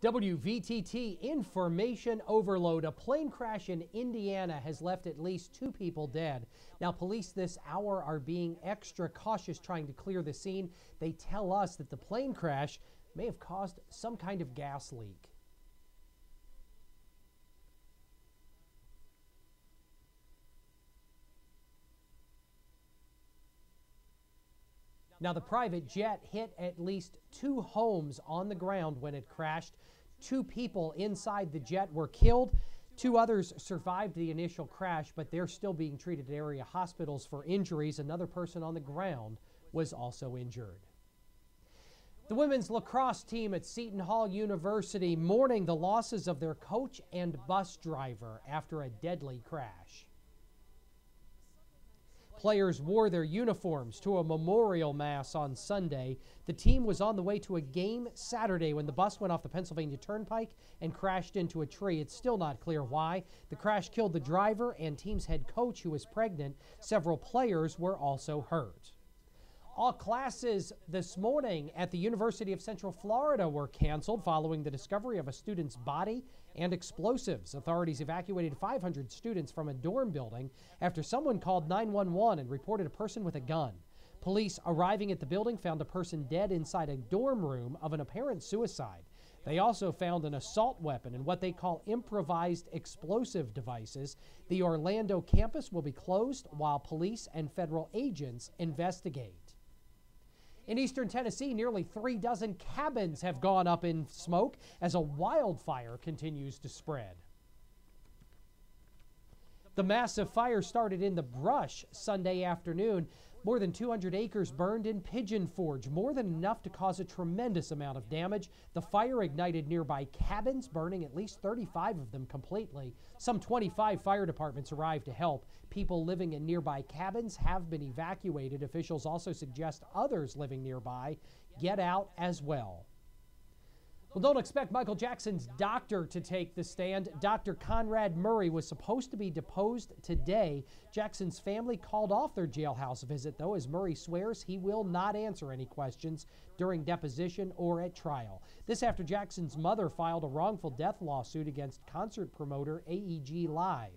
WVTT information overload. A plane crash in Indiana has left at least 2 people dead. Now, police this hour are being extra cautious trying to clear the scene. They tell us that the plane crash may have caused some kind of gas leak. Now, the private jet hit at least 2 homes on the ground when it crashed. 2 people inside the jet were killed. 2 others survived the initial crash, but they're still being treated at area hospitals for injuries. Another person on the ground was also injured. The women's lacrosse team at Seton Hall University mourning the losses of their coach and bus driver after a deadly crash. Players wore their uniforms to a memorial mass on Sunday. The team was on the way to a game Saturday when the bus went off the Pennsylvania Turnpike and crashed into a tree. It's still not clear why. The crash killed the driver and team's head coach, who was pregnant. Several players were also hurt. All classes this morning at the University of Central Florida were canceled following the discovery of a student's body and explosives. Authorities evacuated 500 students from a dorm building after someone called 911 and reported a person with a gun. Police arriving at the building found a person dead inside a dorm room of an apparent suicide. They also found an assault weapon and what they call improvised explosive devices. The Orlando campus will be closed while police and federal agents investigate. In eastern Tennessee, nearly 3 dozen cabins have gone up in smoke as a wildfire continues to spread. The massive fire started in the brush Sunday afternoon. More than 200 acres burned in Pigeon Forge, more than enough to cause a tremendous amount of damage. The fire ignited nearby cabins, burning at least 35 of them completely. Some 25 fire departments arrived to help. People living in nearby cabins have been evacuated. Officials also suggest others living nearby get out as well. Well, don't expect Michael Jackson's doctor to take the stand. Dr. Conrad Murray was supposed to be deposed today. Jackson's family called off their jailhouse visit, though, as Murray swears he will not answer any questions during deposition or at trial. This after Jackson's mother filed a wrongful death lawsuit against concert promoter AEG Live.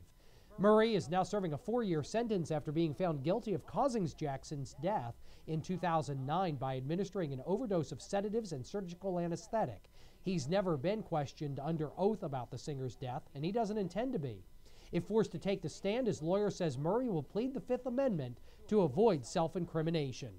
Murray is now serving a 4-year sentence after being found guilty of causing Jackson's death in 2009 by administering an overdose of sedatives and surgical anesthetic. He's never been questioned under oath about the singer's death, and he doesn't intend to be. If forced to take the stand, his lawyer says Murray will plead the Fifth Amendment to avoid self-incrimination.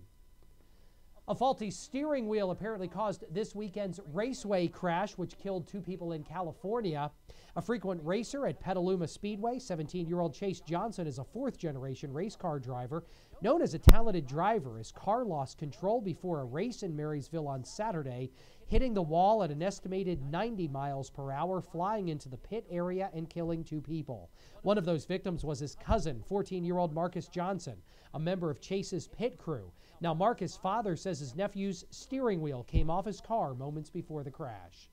A faulty steering wheel apparently caused this weekend's Raceway crash, which killed 2 people in California. A frequent racer at Petaluma Speedway, 17-year-old Chase Johnson is a 4th-generation race car driver. Known as a talented driver, his car lost control before a race in Marysville on Saturday, hitting the wall at an estimated 90 miles per hour, flying into the pit area and killing 2 people. One of those victims was his cousin, 14-year-old Marcus Johnson, a member of Chase's pit crew. Now, Marcus' father says his nephew's steering wheel came off his car moments before the crash.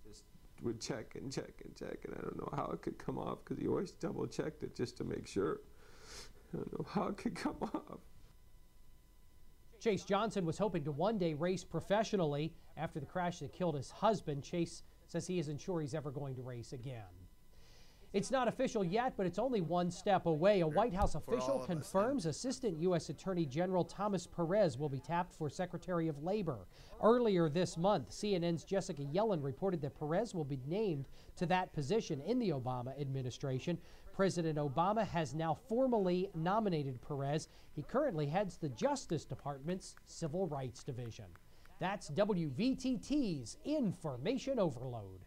Just would check and check and check, and I don't know how it could come off because he always double-checked it just to make sure. I don't know how it could come off. Chase Johnson was hoping to one day race professionally. After the crash that killed his husband, Chase says he isn't sure he's ever going to race again. It's not official yet, but it's only one step away. A White House official confirms Assistant U.S. Attorney General Thomas Perez will be tapped for Secretary of Labor. Earlier this month, CNN's Jessica Yellen reported that Perez will be named to that position in the Obama administration. President Obama has now formally nominated Perez. He currently heads the Justice Department's Civil Rights Division. That's WVTT's Information Overload.